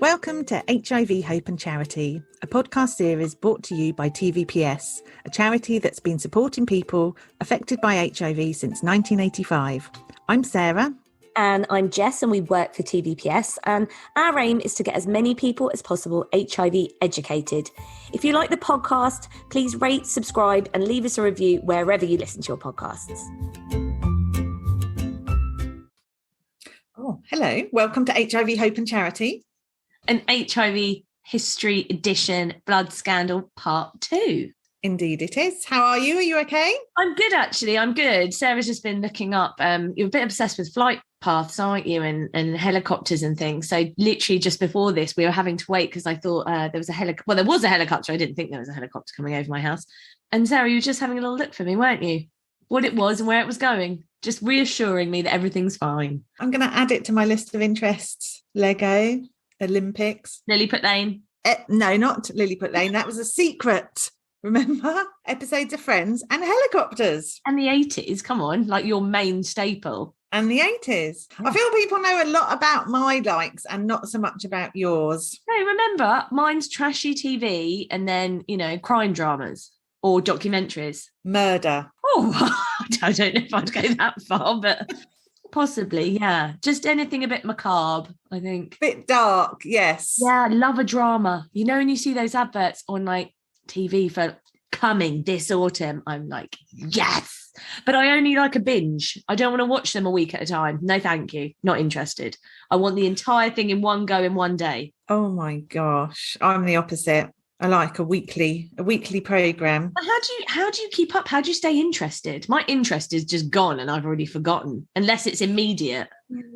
Welcome to HIV, Hope and Charity, a podcast series brought to you by TVPS, a charity that's been supporting people affected by HIV since 1985. I'm Sarah. And I'm Jess, and we work for TVPS. And our aim is to get as many people as possible HIV educated. If you like the podcast, please rate, subscribe, and leave us a review wherever you listen to your podcasts. Oh, hello. Welcome to HIV, Hope and Charity. An HIV History Edition Blood Scandal Part 2. Indeed it is. How are you? Are you okay? I'm good, actually. I'm good. Sarah's just been looking up. You're a bit obsessed with flight paths, aren't you? And helicopters and things. So literally just before this, we were having to wait because I thought there was a helicopter. Well, there was a helicopter. I didn't think there was a helicopter coming over my house. And Sarah, you were just having a little look for me, weren't you? What it was and where it was going. Just reassuring me that everything's fine. I'm going to add it to my list of interests. Lego, Olympics. Lilliput Lane? No, not Lilliput Lane. That was a secret. Remember? Episodes of Friends and helicopters. And the 80s, come on, like your main staple. And the 80s. I feel people know a lot about my likes and not so much about yours. No, remember, mine's trashy TV and then, crime dramas or documentaries. Murder. Oh, I don't know if I'd go that far, but possibly, yeah. Just anything a bit macabre, I think. Bit dark, yes. Yeah, I love a drama. When you see those adverts on like TV for coming this autumn, I'm like, yes. But I only like a binge. I don't want to watch them a week at a time. No, thank you. Not interested. I want the entire thing in one go in one day. Oh my gosh. I'm the opposite. I like a weekly program. But how do you keep up? How do you stay interested? My interest is just gone and I've already forgotten, unless it's immediate.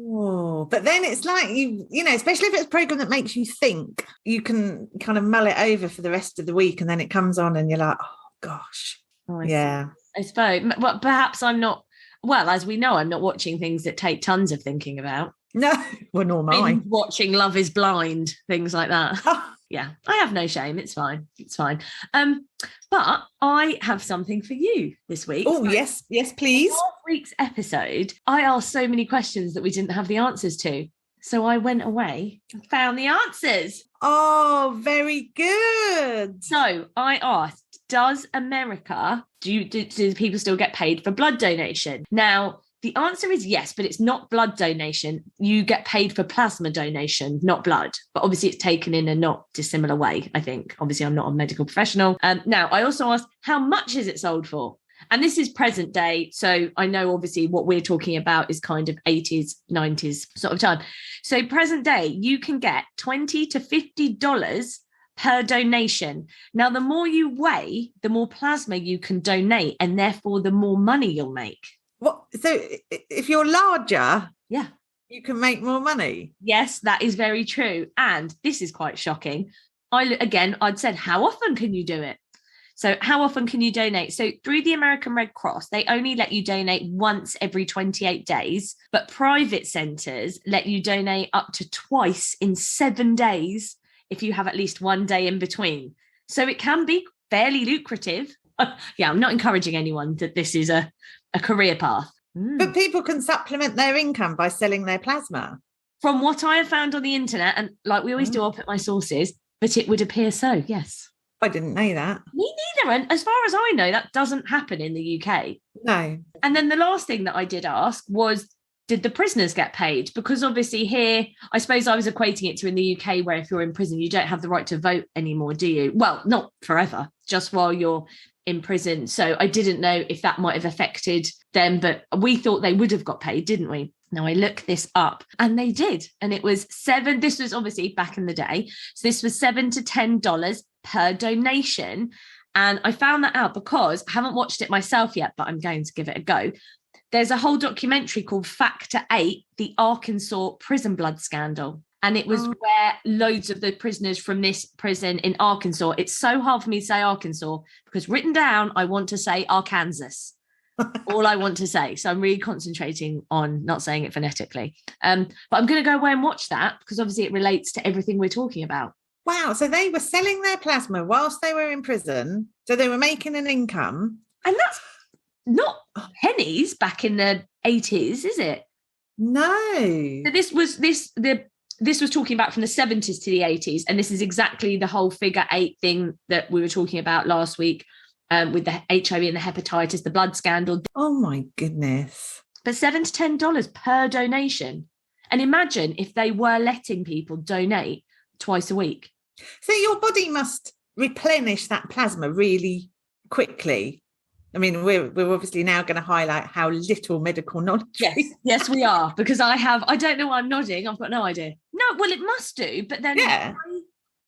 Oh, but then it's like you know, especially if it's a program that makes you think, you can kind of mull it over for the rest of the week, and then it comes on and you're like, oh gosh. Oh, yeah. I suppose. Well, perhaps I'm not. Well, as we know, I'm not watching things that take tons of thinking about. No, well, nor mine. Watching Love is Blind, things like that. Oh. Yeah, I have no shame. It's fine. It's fine. But I have something for you this week. Oh, yes, please. Last week's episode, I asked so many questions that we didn't have the answers to. So I went away and found the answers. Oh, very good. So I asked, does America, do people still get paid for blood donation? Now, the answer is yes, but it's not blood donation. You get paid for plasma donation, not blood. But obviously it's taken in a not dissimilar way, I think. Obviously, I'm not a medical professional. Now, I also asked, how much is it sold for? And this is present day. So I know, obviously, what we're talking about is kind of 80s, 90s sort of time. So present day, you can get $20 to $50 per donation. Now, the more you weigh, the more plasma you can donate, and therefore the more money you'll make. What? So if you're larger, yeah, you can make more money. Yes, that is very true. And this is quite shocking. I'd said, how often can you do it? So how often can you donate? So through the American Red Cross, they only let you donate once every 28 days, but private centres let you donate up to twice in 7 days if you have at least one day in between. So it can be fairly lucrative. Yeah, I'm not encouraging anyone that this is a career path. But people can supplement their income by selling their plasma. From what I have found on the internet, and like we always do, I'll put my sources, but it would appear so, yes. I didn't know that. Me neither. And as far as I know, that doesn't happen in the UK. No. And then the last thing that I did ask was, did the prisoners get paid? Because obviously here, I suppose I was equating it to in the UK, where if you're in prison, you don't have the right to vote anymore, do you? Well, not forever, just while you're in prison. So I didn't know if that might have affected them, but we thought they would have got paid, didn't we? Now I looked this up and they did. And it was this was obviously back in the day. So this was $7 to $10 per donation. And I found that out because I haven't watched it myself yet, but I'm going to give it a go. There's a whole documentary called Factor 8, the Arkansas prison blood scandal. And it was where loads of the prisoners from this prison in Arkansas, it's so hard for me to say Arkansas because written down, I want to say Arkansas. All I want to say. So I'm really concentrating on not saying it phonetically. But I'm going to go away and watch that because obviously it relates to everything we're talking about. Wow. So they were selling their plasma whilst they were in prison. So they were making an income. And that's not pennies back in the 80s, is it? No. So this was the this was talking about from the 70s to the 80s. And this is exactly the whole figure 8 thing that we were talking about last week with the HIV and the hepatitis, the blood scandal. Oh, my goodness. But $7 to $10 per donation. And imagine if they were letting people donate twice a week. So your body must replenish that plasma really quickly. I mean, we're obviously now going to highlight how little medical knowledge. Yes, we are. Because I don't know why I'm nodding. I've got no idea. No, well, it must do. But then why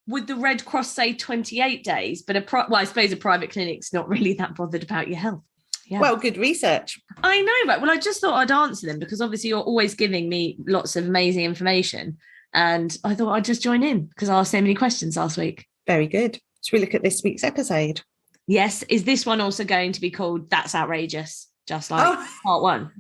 would the Red Cross say 28 days? But I suppose a private clinic's not really that bothered about your health. Yeah. Well, good research. I know, right? Well, I just thought I'd answer them because obviously you're always giving me lots of amazing information. And I thought I'd just join in because I asked so many questions last week. Very good. Should we look at this week's episode? Yes. Is this one also going to be called That's Outrageous? Just like part 1?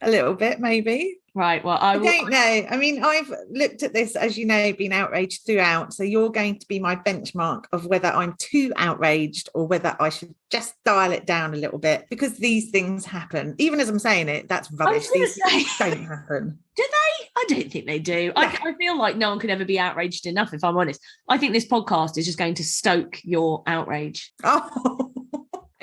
A little bit, maybe. Right. Well, I don't know. I mean, I've looked at this, as you know, been outraged throughout. So you're going to be my benchmark of whether I'm too outraged or whether I should just dial it down a little bit, because these things happen. Even as I'm saying it, that's rubbish. These things don't happen. Do they? I don't think they do. Yeah. I feel like no one could ever be outraged enough, if I'm honest. I think this podcast is just going to stoke your outrage. Oh.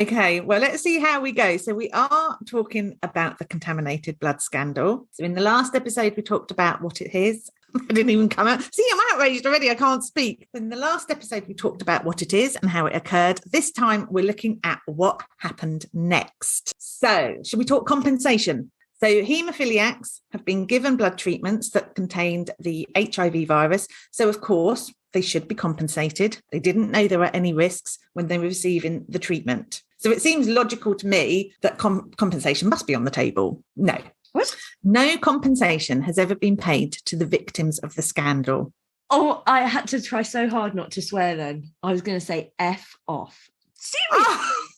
Okay, well, let's see how we go. So we are talking about the contaminated blood scandal. So in the last episode, we talked about what it is. I didn't even come out. See, I'm outraged already. I can't speak. In the last episode, we talked about what it is and how it occurred. This time, we're looking at what happened next. So should we talk compensation? So haemophiliacs have been given blood treatments that contained the HIV virus. So, of course, they should be compensated. They didn't know there were any risks when they were receiving the treatment. So it seems logical to me that compensation must be on the table. No. What? No compensation has ever been paid to the victims of the scandal. Oh, I had to try so hard not to swear then. I was going to say F off. Seriously?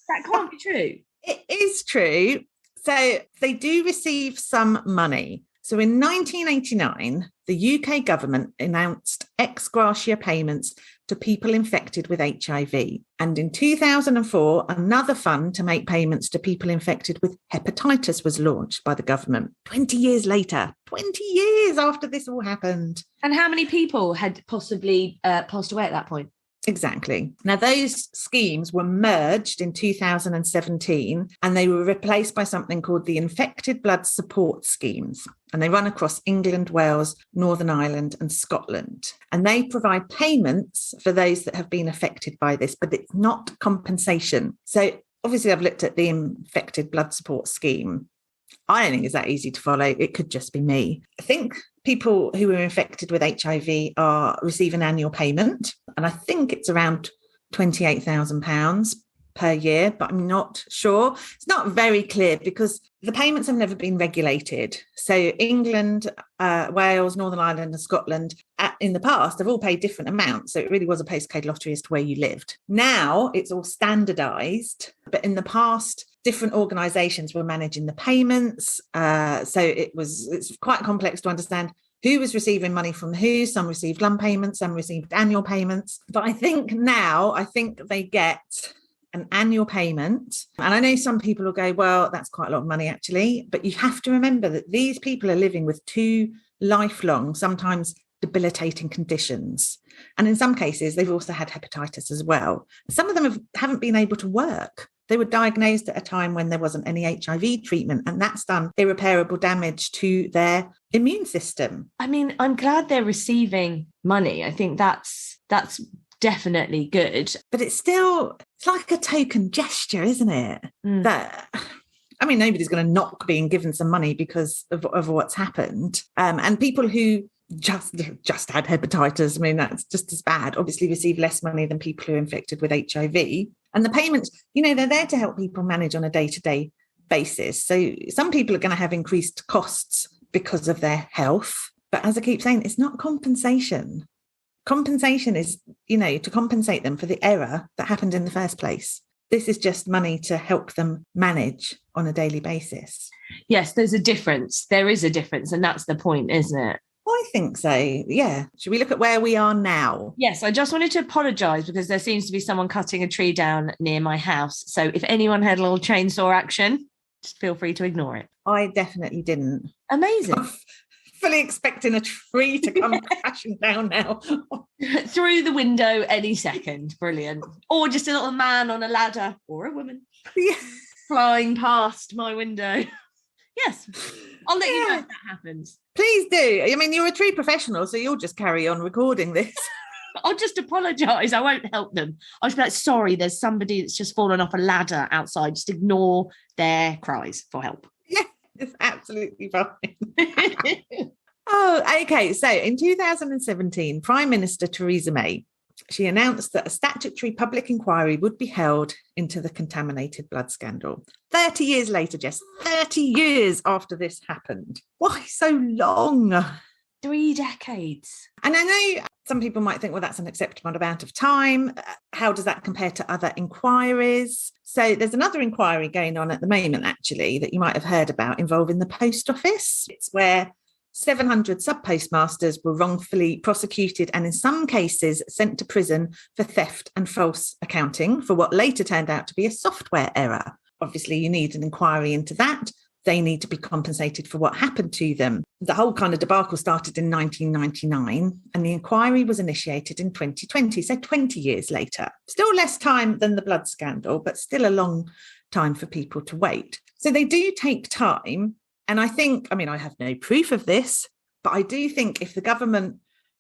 That can't be true. It is true. So they do receive some money. So in 1989, the UK government announced ex gratia payments to people infected with HIV. And in 2004, another fund to make payments to people infected with hepatitis was launched by the government. 20 years later, 20 years after this all happened. And how many people had possibly passed away at that point? Exactly. Now, those schemes were merged in 2017 and they were replaced by something called the Infected Blood Support Schemes. And they run across England, Wales, Northern Ireland and Scotland. And they provide payments for those that have been affected by this, but it's not compensation. So obviously I've looked at the Infected Blood Support Scheme. I don't think it's that easy to follow. It could just be me. I think people who are infected with HIV are receiving annual payment. And I think it's around £28,000 per year, but I'm not sure. It's not very clear because the payments have never been regulated. So England, Wales, Northern Ireland and Scotland in the past have all paid different amounts. So it really was a postcode lottery as to where you lived. Now it's all standardised, but in the past, different organisations were managing the payments. So it's quite complex to understand who was receiving money from who. Some received lump payments, some received annual payments. But I think they get an annual payment. And I know some people will go, well, that's quite a lot of money actually. But you have to remember that these people are living with 2 lifelong, sometimes debilitating conditions. And in some cases, they've also had hepatitis as well. Some of them haven't been able to work. They were diagnosed at a time when there wasn't any HIV treatment, and that's done irreparable damage to their immune system. I mean, I'm glad they're receiving money. I think that's definitely good. But it's like a token gesture, isn't it? Nobody's going to knock being given some money because of what's happened. And people who just had hepatitis, I mean, that's just as bad, obviously receive less money than people who are infected with HIV. And the payments, they're there to help people manage on a day-to-day basis. So some people are going to have increased costs because of their health. But as I keep saying, it's not compensation. Compensation is, to compensate them for the error that happened in the first place. This is just money to help them manage on a daily basis. Yes, there's a difference. There is a difference. And that's the point, isn't it? I think so, yeah. Should we look at where we are now? Yes, I just wanted to apologise because there seems to be someone cutting a tree down near my house. So if anyone had a little chainsaw action, just feel free to ignore it. I definitely didn't. Amazing. fully expecting a tree to come crashing down now. Through the window any second. Brilliant. Or just a little man on a ladder, or a woman, flying past my window. Yes, I'll let you know if that happens. Please do. I mean, you're a tree professional, so you'll just carry on recording this. I'll just apologise. I won't help them. I'll just be like, sorry, there's somebody that's just fallen off a ladder outside. Just ignore their cries for help. Yeah, it's absolutely fine. Oh, okay. So in 2017, Prime Minister Theresa May, she announced that a statutory public inquiry would be held into the contaminated blood scandal. 30 years later, Jess, 30 years after this happened. Why so long? 3 decades. And I know some people might think, well, that's an acceptable amount of time. How does that compare to other inquiries? So there's another inquiry going on at the moment, actually, that you might have heard about involving the post office. It's where 700 sub-postmasters were wrongfully prosecuted and in some cases sent to prison for theft and false accounting for what later turned out to be a software error. Obviously, you need an inquiry into that. They need to be compensated for what happened to them. The whole kind of debacle started in 1999 and the inquiry was initiated in 2020, so 20 years later. Still less time than the blood scandal, but still a long time for people to wait. So they do take time. And I think, I mean, I have no proof of this, but I do think if the government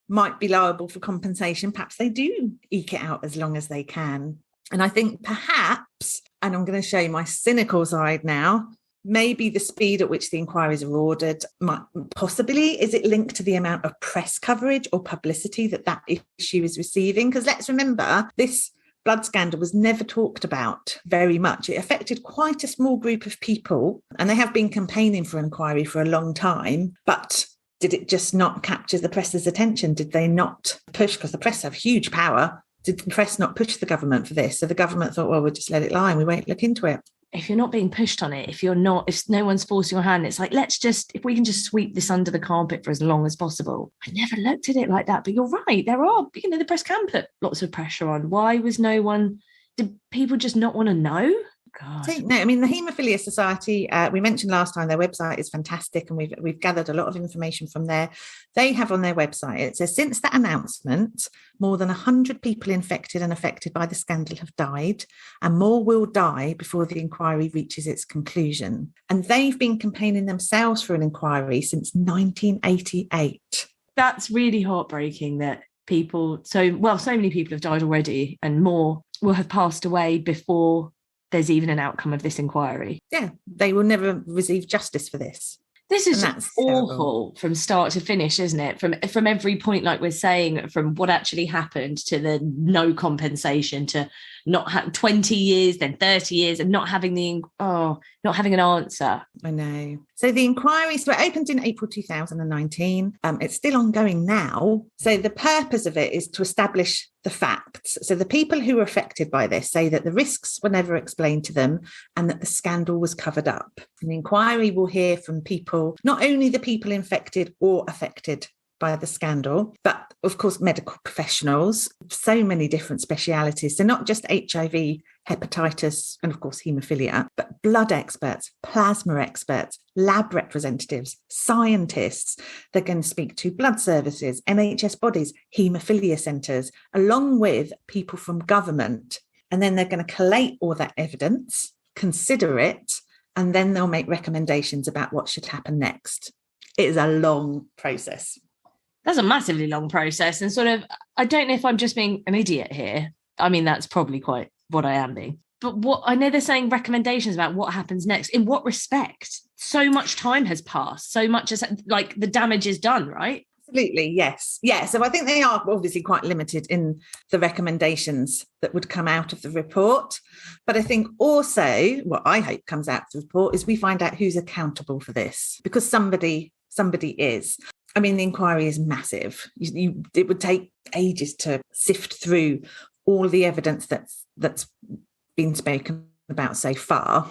might be liable for compensation, perhaps they do eke it out as long as they can. And I think perhaps, and I'm going to show you my cynical side now, maybe the speed at which the inquiries are ordered might possibly, is it linked to the amount of press coverage or publicity that issue is receiving? Because let's remember, this blood scandal was never talked about very much. It affected quite a small group of people, and they have been campaigning for an inquiry for a long time. But did it just not capture the press's attention? Did they not push? Because the press have huge power. Did the press not push the government for this? So the government thought, well, we'll just let it lie and we won't look into it. If you're not being pushed on it, if no one's forcing your hand, it's like, if we can just sweep this under the carpet for as long as possible. I never looked at it like that, but you're right. There are, the press can put lots of pressure on. Why was did people just not want to know? God. No, I mean, the Haemophilia Society, we mentioned last time, their website is fantastic and we've gathered a lot of information from there. They have on their website, it says, since that announcement, more than 100 people infected and affected by the scandal have died, and more will die before the inquiry reaches its conclusion. And they've been campaigning themselves for an inquiry since 1988. That's really heartbreaking that so many people have died already and more will have passed away before there's even an outcome of this inquiry. Yeah, they will never receive justice for this. This is awful from start to finish, isn't it? From every point, like we're saying, from what actually happened to the no compensation, to not have 20 years, then 30 years, and not having an answer. I know. So the inquiries were opened in April 2019. It's still ongoing now. So the purpose of it is to establish the facts. So the people who were affected by this say that the risks were never explained to them and that the scandal was covered up. And the inquiry will hear from people, not only the people infected or affected by the scandal, but of course medical professionals, so many different specialities. So not just HIV, hepatitis, and of course haemophilia, but blood experts, plasma experts, lab representatives, scientists. They're going to speak to blood services, NHS bodies, haemophilia centres, along with people from government. And then they're going to collate all that evidence, consider it, and then they'll make recommendations about what should happen next. It is a long process. That's a massively long process. And I don't know if I'm just being an idiot here. I mean, that's probably quite what I am being. But what I know they're saying recommendations about what happens next. In what respect? So much time has passed. So much as the damage is done, right? Absolutely, yes. Yeah, so I think they are obviously quite limited in the recommendations that would come out of the report. But I think also what I hope comes out of the report is we find out who's accountable for this, because somebody is. I mean, the inquiry is massive. It would take ages to sift through all the evidence that's been spoken about so far.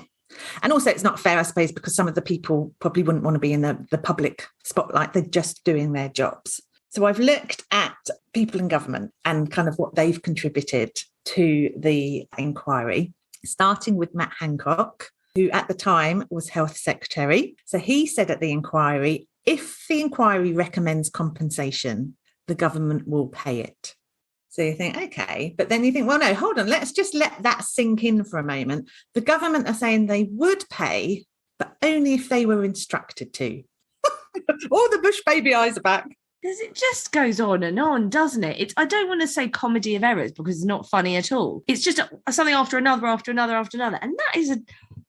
And also it's not fair, I suppose, because some of the people probably wouldn't want to be in the public spotlight. They're just doing their jobs. So I've looked at people in government and kind of what they've contributed to the inquiry, starting with Matt Hancock, who at the time was Health Secretary. So he said at the inquiry, if the inquiry recommends compensation, the government will pay it. So you think, okay, but then you think, well, no, hold on, let's just let that sink in for a moment. The government are saying they would pay, but only if they were instructed to. All the Bush baby eyes are back. Because it just goes on, doesn't it? I don't want to say comedy of errors because it's not funny at all. It's just something after another. And that is a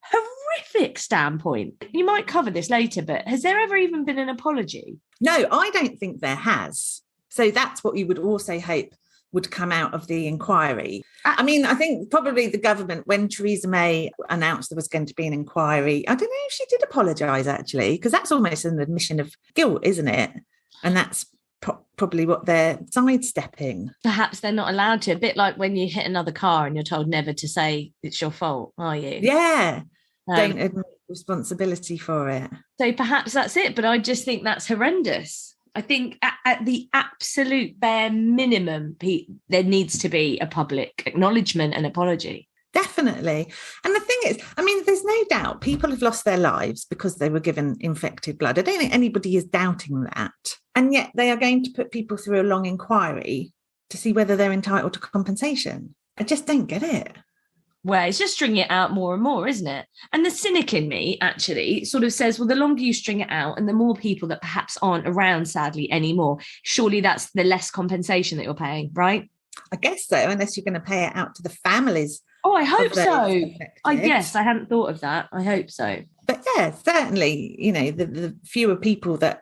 horrific standpoint. You might cover this later, but has there ever even been an apology? No, I don't think there has. So that's what you would also hope would come out of the inquiry. I mean, I think probably the government, when Theresa May announced there was going to be an inquiry, I don't know if she did apologise, actually, because that's almost an admission of guilt, isn't it? And that's probably what they're sidestepping. Perhaps they're not allowed to. A bit like when you hit another car and you're told never to say it's your fault, are you? Yeah. Don't admit responsibility for it. So perhaps that's it. But I just think that's horrendous. I think at the absolute bare minimum, there needs to be a public acknowledgement and apology. Definitely. And the thing is, I mean, there's no doubt people have lost their lives because they were given infected blood. I don't think anybody is doubting that. And yet they are going to put people through a long inquiry to see whether they're entitled to compensation. I just don't get it. Well, it's just stringing it out more and more, isn't it? And the cynic in me actually sort of says, well, the longer you string it out and the more people that perhaps aren't around, sadly, anymore, surely that's the less compensation that you're paying, right? I guess so, unless you're going to pay it out to the families. Oh, I hope so. I guess I hadn't thought of that. I hope so. But yeah, certainly, you know, the fewer people that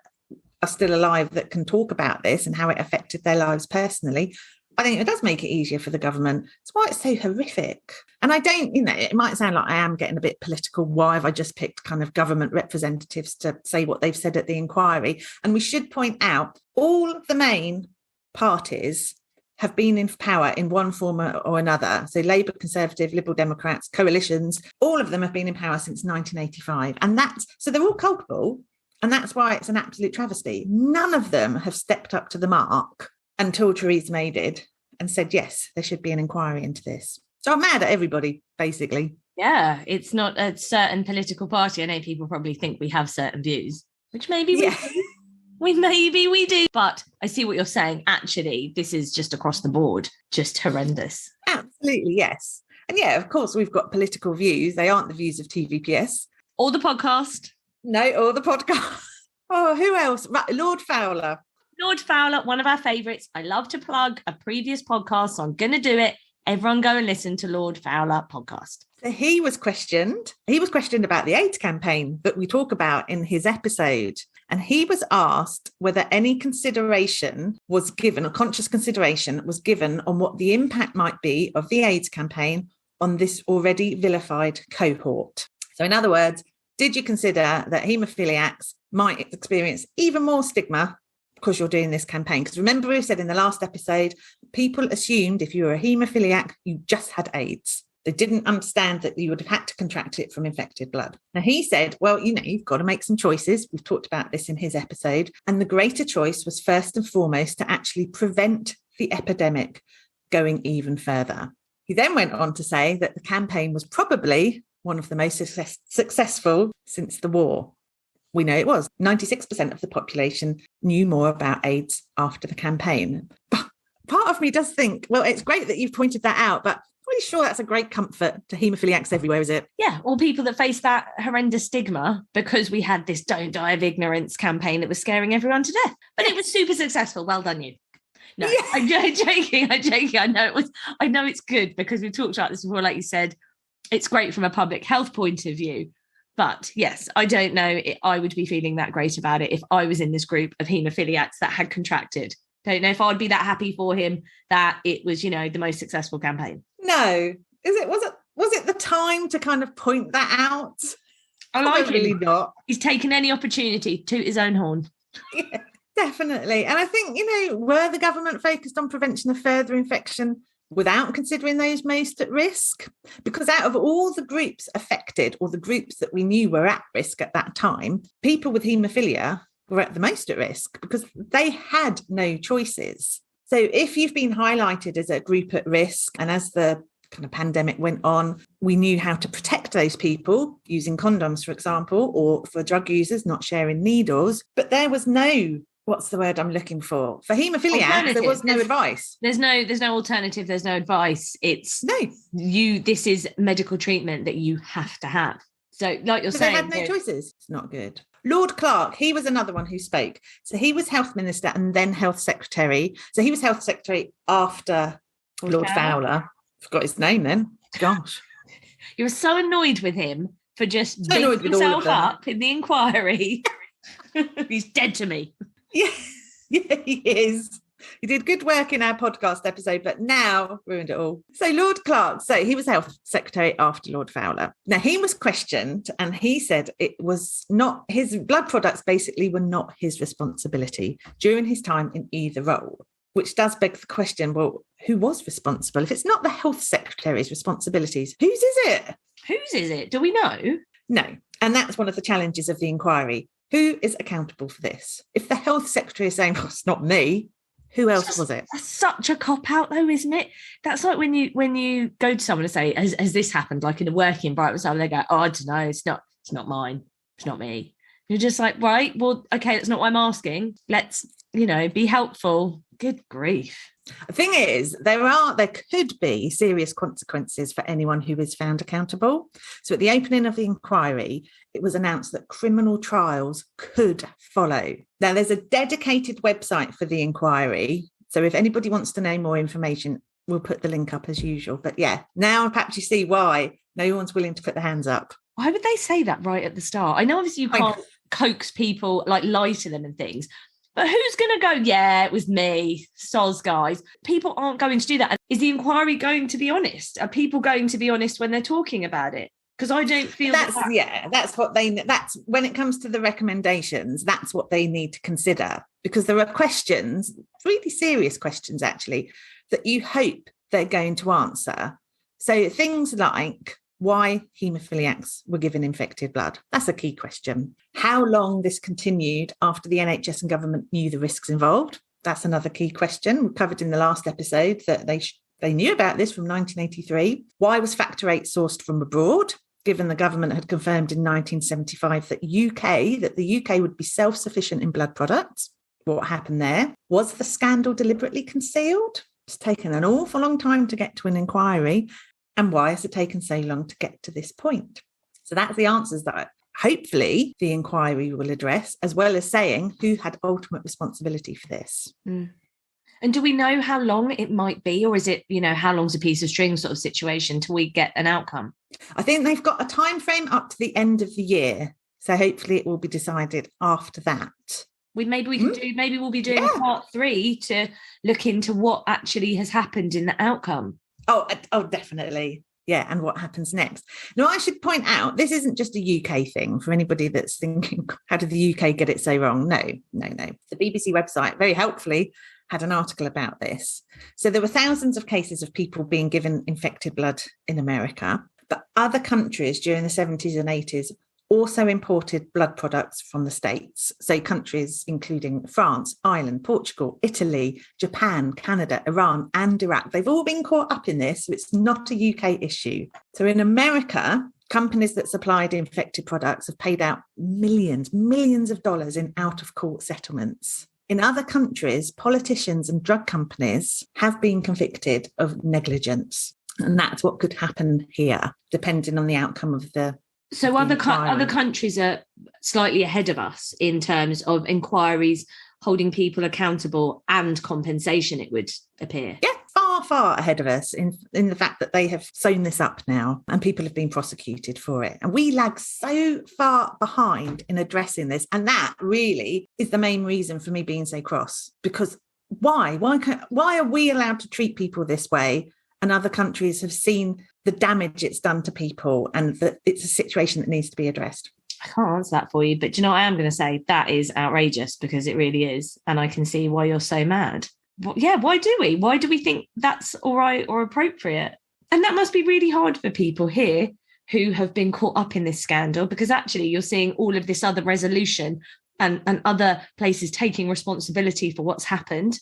are still alive that can talk about this and how it affected their lives personally, I think it does make it easier for the government. That's why it's so horrific. And I don't, you know, it might sound like I am getting a bit political. Why have I just picked kind of government representatives to say what they've said at the inquiry? And we should point out all of the main parties have been in power in one form or another. So Labour, Conservative, Liberal Democrats, coalitions, all of them have been in power since 1985. And so they're all culpable. And that's why it's an absolute travesty. None of them have stepped up to the mark until Theresa May did and said, yes, there should be an inquiry into this. So I'm mad at everybody, basically. Yeah, it's not a certain political party. I know people probably think we have certain views, which maybe we do. Maybe we do. But I see what you're saying. Actually, this is just across the board, just horrendous. Absolutely, yes. And yeah, of course, we've got political views. They aren't the views of TVPS. Or the podcast. No, or the podcast. Oh, who else? Right, Lord Fowler. Lord Fowler, one of our favourites. I love to plug a previous podcast, so I'm going to do it. Everyone go and listen to Lord Fowler podcast. So he was questioned about the AIDS campaign that we talk about in his episode. And he was asked whether any consideration was given, or conscious consideration was given on what the impact might be of the AIDS campaign on this already vilified cohort. So in other words, did you consider that haemophiliacs might experience even more stigma because you're doing this campaign? Because remember we said in the last episode, people assumed if you were a haemophiliac, you just had AIDS. They didn't understand that you would have had to contract it from infected blood. Now, he said, well, you know, you've got to make some choices. We've talked about this in his episode. And the greater choice was first and foremost to actually prevent the epidemic going even further. He then went on to say that the campaign was probably one of the most successful since the war. We know it was. 96% of the population knew more about AIDS after the campaign. But part of me does think, well, it's great that you've pointed that out, but I'm really sure that's a great comfort to haemophiliacs everywhere, is it? Yeah, or people that face that horrendous stigma because we had this Don't Die of Ignorance campaign that was scaring everyone to death. But it was super successful. Well done, you. No, yeah. I'm joking. I know it's good because we've talked about this before, like you said. It's great from a public health point of view. But yes, I don't know. I would be feeling that great about it if I was in this group of haemophiliacs that had contracted. Don't know if I'd be that happy for him that it was, you know, the most successful campaign. No. Was it the time to kind of point that out? I like Probably him. Not. He's taken any opportunity to toot his own horn. Yeah, definitely. And I think, you know, were the government focused on prevention of further infection without considering those most at risk? Because out of all the groups affected, or the groups that we knew were at risk at that time, people with haemophilia were at the most at risk because they had no choices. So if you've been highlighted as a group at risk and as the kind of pandemic went on, we knew how to protect those people using condoms, for example, or for drug users not sharing needles. But there was no, what's the word I'm looking for haemophiliacs, there was no advice. There's no alternative, there's no advice. It's this is medical treatment that you have to have. So like you're saying, they had no choices. It's not good. Lord Clark, he was another one who spoke. So he was health minister and then health secretary. So he was health secretary after Lord Fowler. Forgot his name then. Gosh. You were so annoyed with him for just beating himself up in the inquiry. He's dead to me. Yeah, he is. He did good work in our podcast episode, but now ruined it all. So Lord Clark, so he was health secretary after Lord Fowler. Now he was questioned and he said it was not, his blood products basically were not his responsibility during his time in either role, which does beg the question, well, who was responsible? If it's not the health secretary's responsibilities, whose is it? Whose is it? Do we know? No. And that's one of the challenges of the inquiry. Who is accountable for this? If the health secretary is saying, well, it's not me, who else was it? That's such a cop-out though, isn't it? That's like when you go to someone and say, has this happened? Like in a working environment, someone, they go, oh, I don't know, it's not mine. It's not me. You're just like, right, well, okay, that's not what I'm asking. Let's, be helpful. Good grief. The thing is, there could be serious consequences for anyone who is found accountable. So at the opening of the inquiry, it was announced that criminal trials could follow. Now, there's a dedicated website for the inquiry. So if anybody wants to know more information, we'll put the link up as usual. But yeah, now perhaps you see why no one's willing to put their hands up. Why would they say that right at the start? I know obviously you can't coax people, like lie to them and things. But who's going to go, yeah, it was me, soz guys? People aren't going to do that. Is the inquiry going to be honest? Are people going to be honest when they're talking about it? Because I don't feel that's when it comes to the recommendations, that's what they need to consider. Because there are questions, really serious questions actually, that you hope they're going to answer. So things like why haemophiliacs were given infected blood. That's a key question. How long this continued after the NHS and government knew the risks involved. That's another key question. We covered in the last episode that they knew about this from 1983. Why was factor 8 sourced from abroad, given the government had confirmed in 1975 that the UK would be self-sufficient in blood products? What happened there? Was the scandal deliberately concealed? It's taken an awful long time to get to an inquiry. And why has it taken so long to get to this point? So that's the answers that hopefully the inquiry will address, as well as saying who had ultimate responsibility for this. Mm. And do we know how long it might be? Or is it, how long's a piece of string sort of situation till we get an outcome? I think they've got a time frame up to the end of the year. So hopefully it will be decided after that. Maybe we'll be doing part 3 to look into what actually has happened in the outcome. Oh, definitely. Yeah, and what happens next. Now, I should point out, this isn't just a UK thing for anybody that's thinking, how did the UK get it so wrong? No. The BBC website, very helpfully, had an article about this. So there were thousands of cases of people being given infected blood in America, but other countries during the 70s and 80s also imported blood products from the States. So countries including France, Ireland, Portugal, Italy, Japan, Canada, Iran, and Iraq. They've all been caught up in this, so it's not a UK issue. So in America, companies that supplied infected products have paid out millions of dollars in out-of-court settlements. In other countries, politicians and drug companies have been convicted of negligence. And that's what could happen here, depending on the outcome of the So other countries are slightly ahead of us in terms of inquiries, holding people accountable and compensation, it would appear. Yeah, far ahead of us in the fact that they have sewn this up now and people have been prosecuted for it. And we lag so far behind in addressing this. And that really is the main reason for me being so cross. Because why are we allowed to treat people this way? And other countries have seen the damage it's done to people and that it's a situation that needs to be addressed. I can't answer that for you, but do you know what I am going to say? That is outrageous, because it really is. And I can see why you're so mad. Well, yeah, why do we? Why do we think that's all right or appropriate? And that must be really hard for people here who have been caught up in this scandal, because actually you're seeing all of this other resolution and other places taking responsibility for what's happened.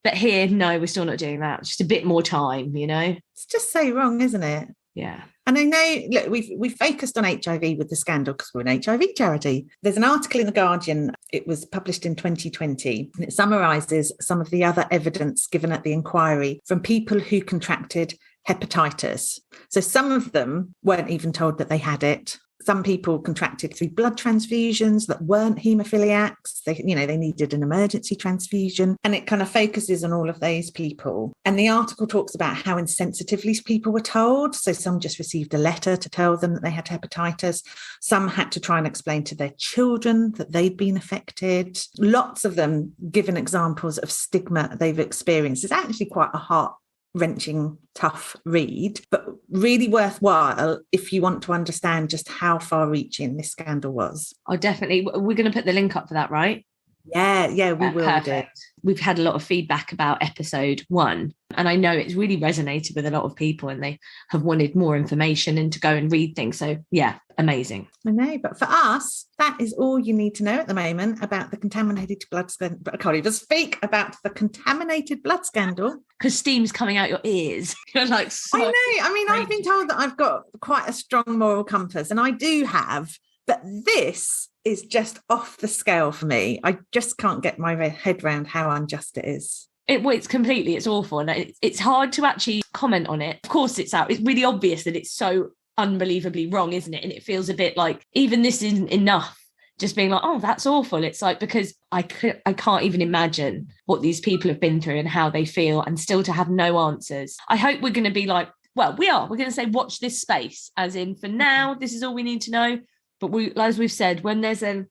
But here, no, we're still not doing that. Just a bit more time, you know? It's just so wrong, isn't it? Yeah. And I know, look, we've focused on HIV with the scandal because we're an HIV charity. There's an article in The Guardian, it was published in 2020, and it summarises some of the other evidence given at the inquiry from people who contracted hepatitis. So some of them weren't even told that they had it. Some people contracted through blood transfusions that weren't haemophiliacs. They needed an emergency transfusion. And it kind of focuses on all of those people. And the article talks about how insensitively people were told. So some just received a letter to tell them that they had hepatitis. Some had to try and explain to their children that they'd been affected. Lots of them given examples of stigma they've experienced. It's actually quite a heart-wrenching, tough read, but really worthwhile if you want to understand just how far-reaching this scandal was. Oh, definitely. We're going to put the link up for that, right? Yeah, we will. Perfect. We've had a lot of feedback about episode 1, and I know it's really resonated with a lot of people, and they have wanted more information and to go and read things. So yeah, amazing. I know, but for us, that is all you need to know at the moment about the contaminated blood scandal. I can't even speak about the contaminated blood scandal. Because steam's coming out your ears. You're like, so I know. I mean, I've been told that I've got quite a strong moral compass, and I do have, but this is just off the scale for me. I just can't get my head around how unjust it is. It's awful. And it's hard to actually comment on it. Of course, it's really obvious that it's so unbelievably wrong, isn't it? And it feels a bit like even this isn't enough. Just being like, oh, that's awful. It's like, because I can't even imagine what these people have been through and how they feel, and still to have no answers. I hope we're going to be like, well, we're going to say, watch this space, as in for now, this is all we need to know. But as we've said, when there's an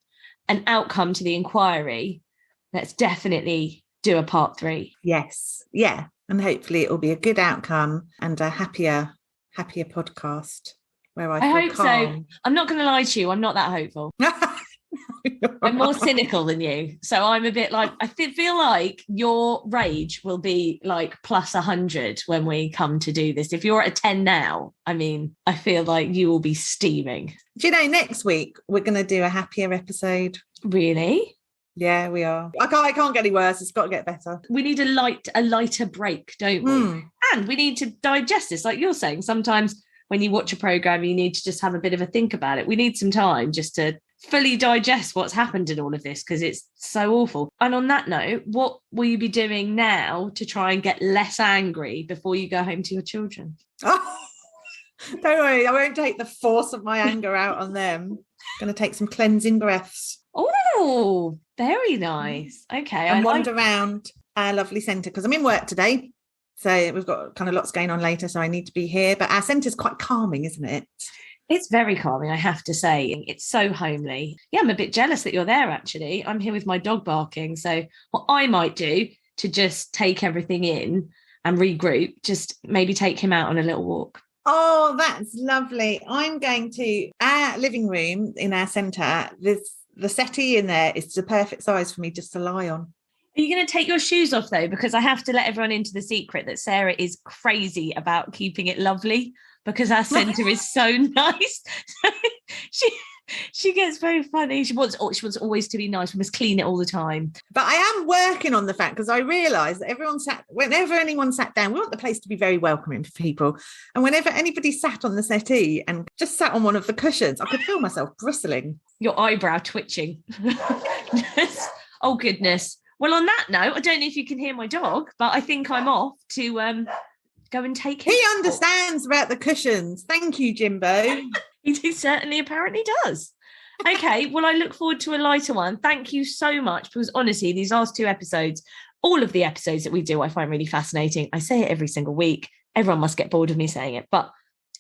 outcome to the inquiry, let's definitely do a part 3. Yes. Yeah. And hopefully it will be a good outcome and a happier podcast where I hope calm. So. I'm not going to lie to you. I'm not that hopeful. I'm more cynical than you. So I'm a bit like, I feel like your rage will be like plus 100 when we come to do this. If you're at a 10 now, I mean, I feel like you will be steaming. Do you know, next week we're going to do a happier episode. Really? Yeah, we are. I can't get any worse. It's got to get better. We need a lighter break, don't we? And we need to digest this. Like you're saying, sometimes when you watch a programme, you need to just have a bit of a think about it. We need some time just to fully digest what's happened in all of this, because it's so awful. And on that note, what will you be doing now to try and get less angry before you go home to your children? Oh, don't worry, I won't take the force of my anger out on them. I'm going to take some cleansing breaths. Oh, very nice. Okay. And wander around our lovely centre, because I'm in work today. So we've got kind of lots going on later, so I need to be here. But our centre's quite calming, isn't it? It's very calming, I have to say. It's so homely. Yeah, I'm a bit jealous that you're there, actually. I'm here with my dog barking. So what I might do to just take everything in and regroup, just maybe take him out on a little walk. Oh, that's lovely. I'm going to our living room in our centre. The settee in there is the perfect size for me just to lie on. Are you going to take your shoes off, though? Because I have to let everyone into the secret that Sarah is crazy about keeping it lovely, because our centre is so nice. She gets very funny. She wants always to be nice. We must clean it all the time. But I am working on the fact, because I realise that whenever anyone sat down, we want the place to be very welcoming for people. And whenever anybody sat on the settee and just sat on one of the cushions, I could feel myself bristling. Your eyebrow twitching. Oh, goodness. Well, on that note, I don't know if you can hear my dog, but I think I'm off to go and take him. He understands about the cushions. Thank you, Jimbo. He certainly apparently does. Okay, well, I look forward to a lighter one. Thank you so much, because honestly, these last 2 episodes, all of the episodes that we do, I find really fascinating. I say it every single week. Everyone must get bored of me saying it, but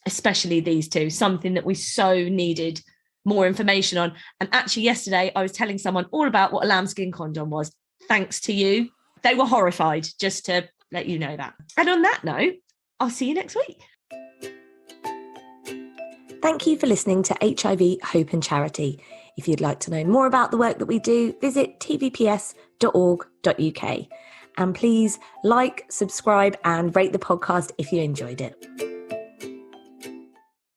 especially these 2, something that we so needed more information on. And actually yesterday, I was telling someone all about what a lambskin condom was. Thanks to you. They were horrified, just to let you know that. And on that note, I'll see you next week. Thank you for listening to HIV, Hope and Charity. If you'd like to know more about the work that we do, visit tvps.org.uk. And please like, subscribe and rate the podcast if you enjoyed it.